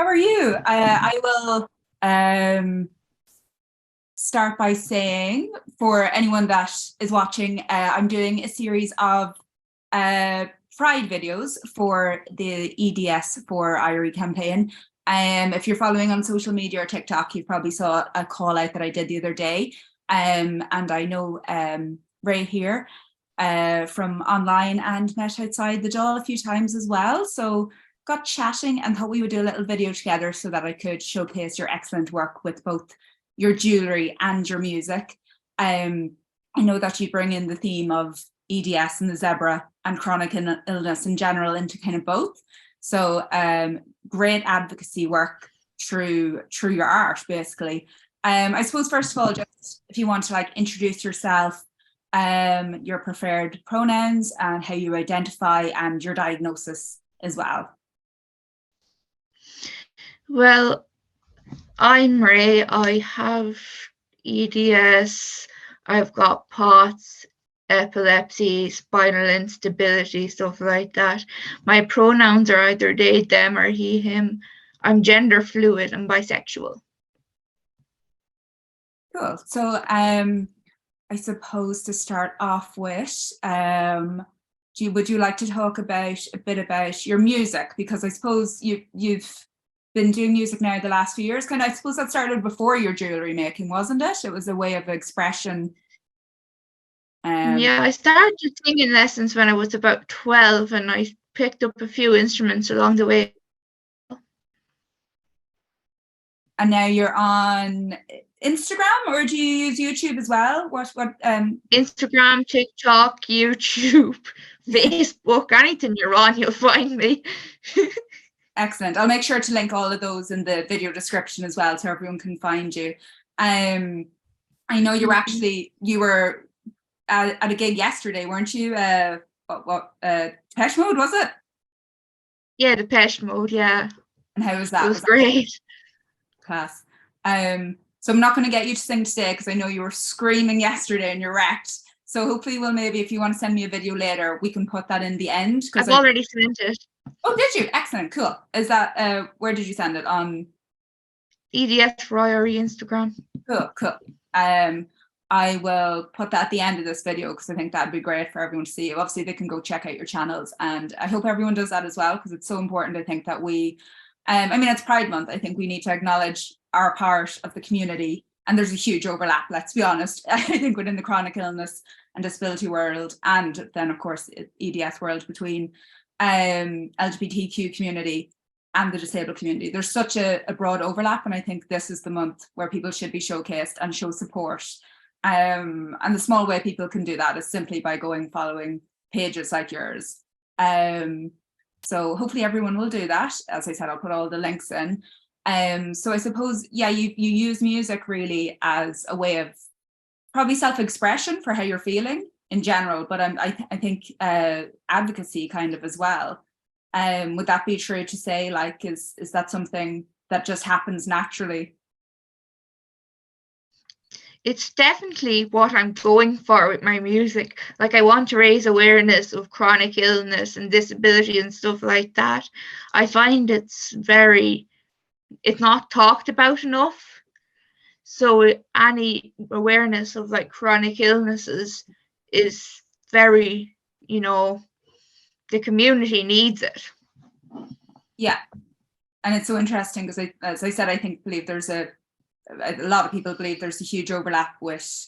How are you? I will start by saying, for anyone that is watching, I'm doing a series of Pride videos for the EDS for IRE campaign. If you're following on social media or TikTok, you probably saw a call out that I did the other day. And I know Ray here from online and met outside the Dáil a few times as well. So got chatting and thought we would do a little video together so that I could showcase your excellent work with both your jewellery and your music. I know that you bring in the theme of EDS and the zebra and chronic illness in general into kind of both. So great advocacy work through your art, basically. I suppose, first of all, just if you want to introduce yourself, your preferred pronouns and how you identify and your diagnosis as well. Well, I'm Ray. I have EDS, I've got POTS, epilepsy, spinal instability, stuff like that. My pronouns are either they, them, or he, him. I'm gender fluid and bisexual. Cool. So I suppose to start off with, would you like to talk a bit about your music? Because I suppose you've been doing music now the last few years. I suppose that started before your jewellery making, wasn't it? It was a way of expression. Yeah, I started singing lessons when I was about 12 and I picked up a few instruments along the way. And now you're on Instagram, or do you use YouTube as well? What Instagram, TikTok, YouTube, Facebook, anything you're on, you'll find me. Excellent. I'll make sure to link all of those in the video description as well, so everyone can find you. I know you were at a gig yesterday, weren't you? Depeche Mode, was it? Yeah, Depeche Mode, yeah. And how was that? It was great. Class. So I'm not going to get you to sing today because I know you were screaming yesterday and you're wrecked. So hopefully if you want to send me a video later, we can put that in the end. I've already sent it. Oh, did you? Excellent, cool. Is that, where did you send it? On? EDS for IRE Instagram. Cool. I will put that at the end of this video because I think that'd be great for everyone to see. Obviously, they can go check out your channels, and I hope everyone does that as well because it's so important. I think that it's Pride Month. I think we need to acknowledge our part of the community, and there's a huge overlap, let's be honest, I think within the chronic illness and disability world, and then of course EDS world, between LGBTQ community and the disabled community. There's such a broad overlap, and I think this is the month where people should be showcased and show support. And the small way people can do that is simply by following pages like yours. So hopefully everyone will do that. As I said, I'll put all the links in. So I suppose, yeah, you use music really as a way of probably self-expression for how you're feeling in general, but I think advocacy kind of as well. Would that be true to say, is that something that just happens naturally? It's definitely what I'm going for with my music. I want to raise awareness of chronic illness and disability and stuff like that. I find it's not talked about enough. So any awareness of chronic illnesses is very, the community needs it. Yeah. And it's so interesting because as I said, believe there's a lot of people believe there's a huge overlap with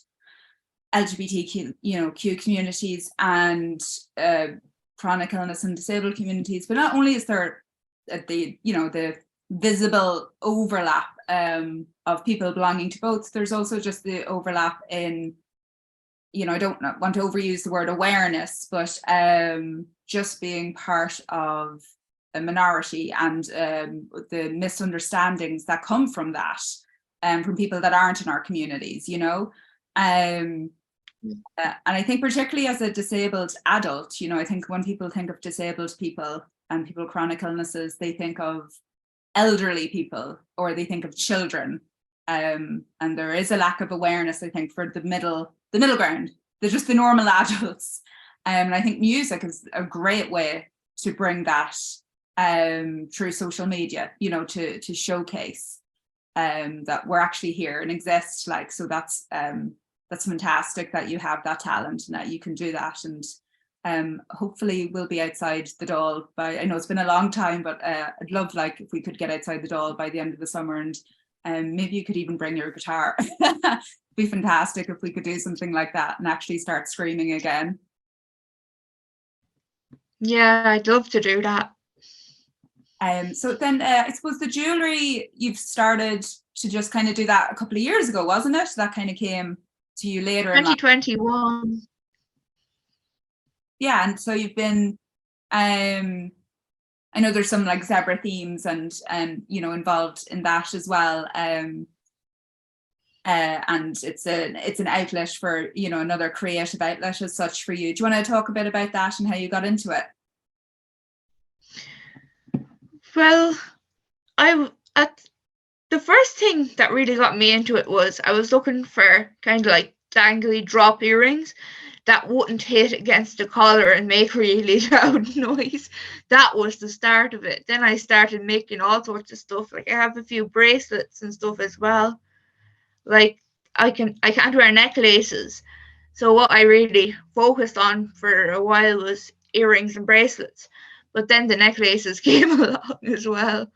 LGBTQ, Q communities and chronic illness and disabled communities. But not only is there the visible overlap of people belonging to both, there's also just the overlap in, I don't want to overuse the word awareness, but just being part of a minority and the misunderstandings that come from that. From people that aren't in our communities, and I think particularly as a disabled adult, I think when people think of disabled people and people with chronic illnesses, they think of elderly people or they think of children, and there is a lack of awareness, I think, for the middle ground. They're just the normal adults, and I think music is a great way to bring that through social media, you know, to showcase that we're actually here and exist. Like, so that's fantastic that you have that talent and that you can do that. And hopefully we'll be outside the Dáil by, I know it's been a long time, but I'd love, like, if we could get outside the Dáil by the end of the summer, and maybe you could even bring your guitar. It'd be fantastic if we could do something like that and actually start screaming again. Yeah, I'd love to do that. So then I suppose the jewelry, you've started to just kind of do that a couple of years ago, wasn't it? That kind of came to you later. 2021. Yeah, and so you've been, I know there's some like zebra themes and you know, involved in that as well. And it's an outlet for, you know, another creative outlet as such for you. Do you want to talk a bit about that and how you got into it? Well, the first thing that really got me into it was I was looking for kind of like dangly drop earrings that wouldn't hit against the collar and make really loud noise. That was the start of it. Then I started making all sorts of stuff. Like I have a few bracelets and stuff as well. Like I can't wear necklaces. So what I really focused on for a while was earrings and bracelets. But then the necklaces came along as well.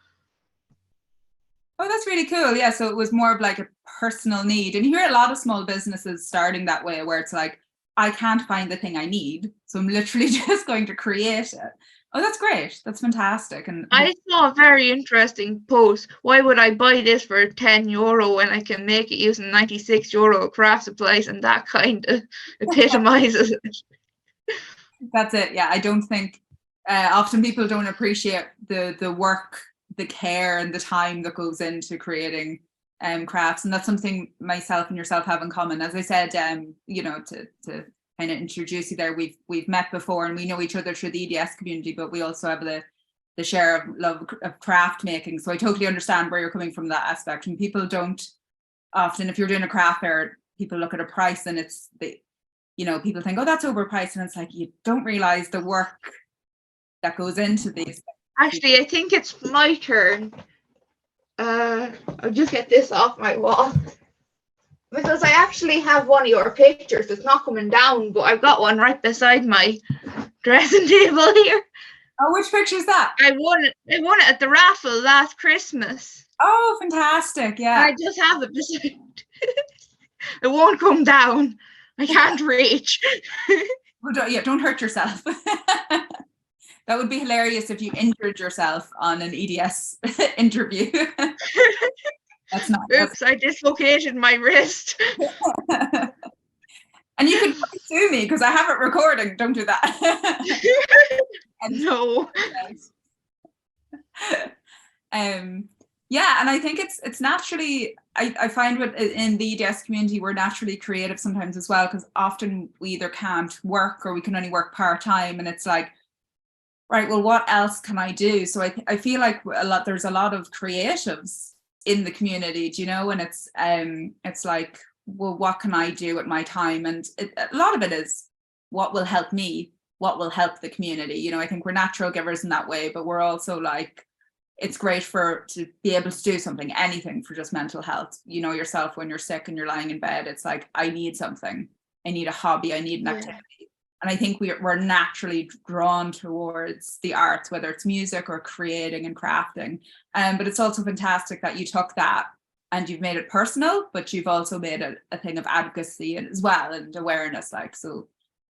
Oh, that's really cool. Yeah, so it was more of like a personal need. And you hear a lot of small businesses starting that way, where it's like, I can't find the thing I need, so I'm literally just going to create it. Oh, that's great. That's fantastic. And I saw a very interesting post. Why would I buy this for €10 when I can make it using €96 craft supplies? And that kind of epitomizes it. That's it. Yeah, I don't think often people don't appreciate the work, the care and the time that goes into creating crafts. And that's something myself and yourself have in common. As I said, you know, to kind of introduce you there, we've met before and we know each other through the EDS community, but we also have the share of love of craft making. So I totally understand where you're coming from, that aspect. And people don't often, if you're doing a craft fair, people look at a price and it's you know, people think, oh, that's overpriced, and it's like, you don't realize the work that goes into these. Actually, I think it's my turn. I'll just get this off my wall, because I actually have one of your pictures. It's not coming down, but I've got one right beside my dressing table here. Oh, which picture is that? I won it at the raffle last Christmas. Oh, fantastic. Yeah. I just have it beside. It won't come down. I can't reach. Well, don't hurt yourself. That would be hilarious if you injured yourself on an EDS interview. That's not. Oops, I dislocated my wrist. And you could sue me because I have it recording. Don't do that. No. Yeah, and I think it's naturally, I find in the EDS community, we're naturally creative sometimes as well, because often we either can't work or we can only work part-time, and it's like, right, well, what else can I do? So I feel like there's a lot of creatives in the community, do you know, and it's like, well, what can I do at my time? And a lot of it is what will help me, what will help the community. You know, I think we're natural givers in that way, but we're also like, it's great to be able to do something, anything for just mental health. You know yourself, when you're sick and you're lying in bed, it's like, I need something. I need a hobby. I need an activity. And I think we're naturally drawn towards the arts, whether it's music or creating and crafting. But it's also fantastic that you took that and you've made it personal, but you've also made it a thing of advocacy as well, and awareness. Like, so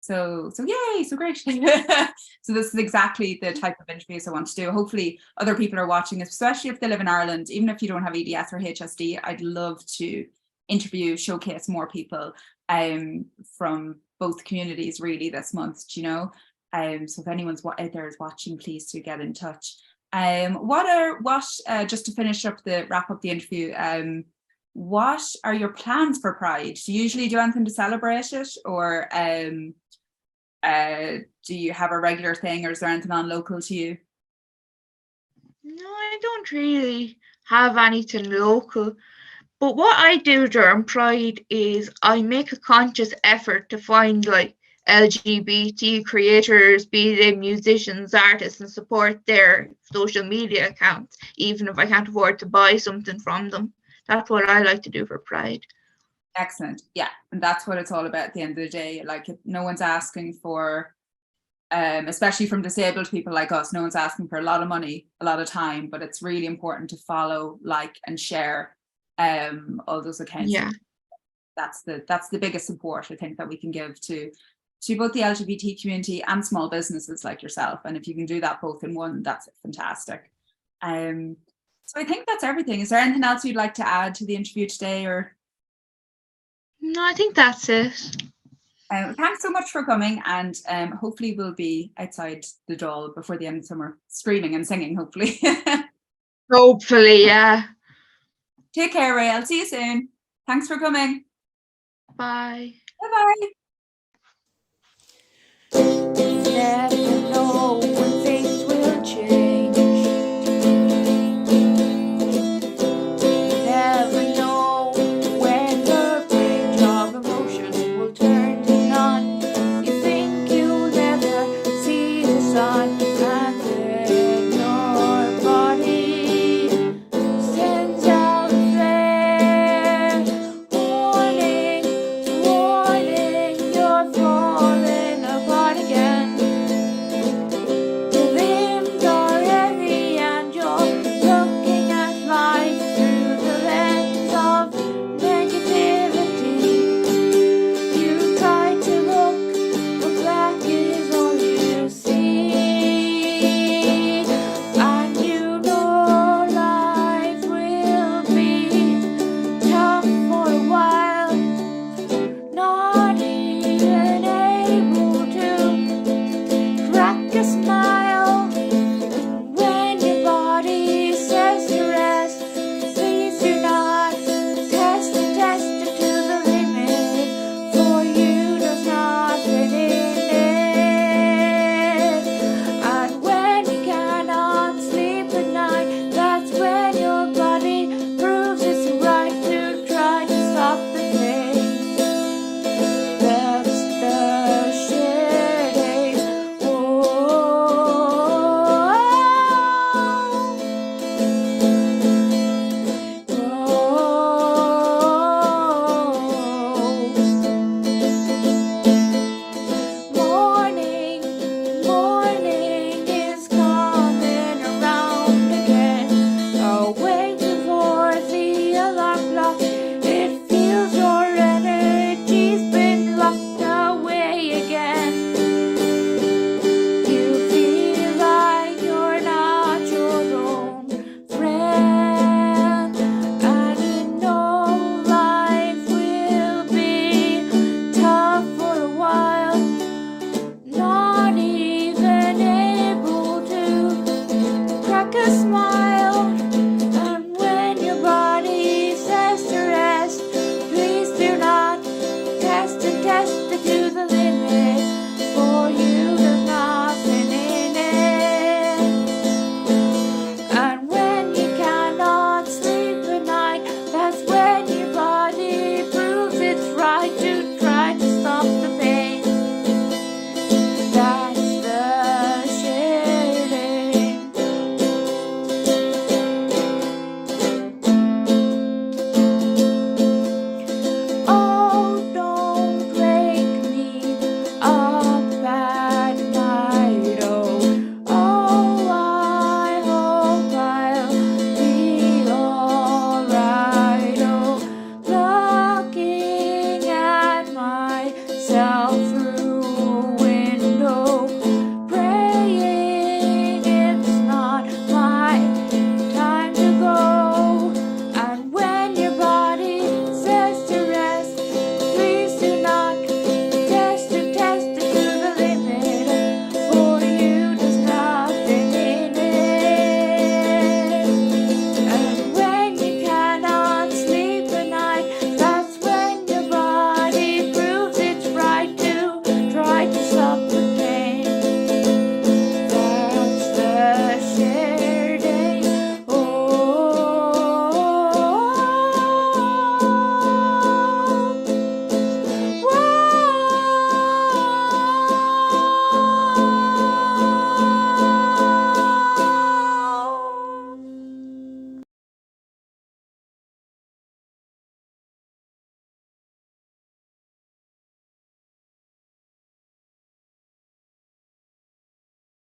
yay, so great. So this is exactly the type of interviews I want to do. Hopefully other people are watching, especially if they live in Ireland. Even if you don't have EDS or HSD, I'd love to interview, showcase more people from both communities really this month, you know. So if anyone's out there is watching, please do get in touch. Just to wrap up the interview, what are your plans for Pride? Do you usually do anything to celebrate it, or do you have a regular thing, or is there anything on local to you? No, I don't really have anything local. But what I do during Pride is I make a conscious effort to find like LGBT creators, be they musicians, artists, and support their social media accounts, even if I can't afford to buy something from them. That's what I like to do for Pride. Excellent. Yeah, and that's what it's all about at the end of the day. Like, if no one's asking for, especially from disabled people like us, no one's asking for a lot of money, a lot of time, but it's really important to follow, like, and share all those accounts. Yeah. That's the biggest support I think that we can give to both the LGBT community and small businesses like yourself. And if you can do that both in one, that's fantastic. So I think that's everything. Is there anything else you'd like to add to the interview today, or? No, I think that's it. Thanks so much for coming, and hopefully we'll be outside the Dáil before the end of summer, screaming and singing, hopefully. Hopefully, yeah. Take care, Ray. I'll see you soon. Thanks for coming. Bye. Bye-bye.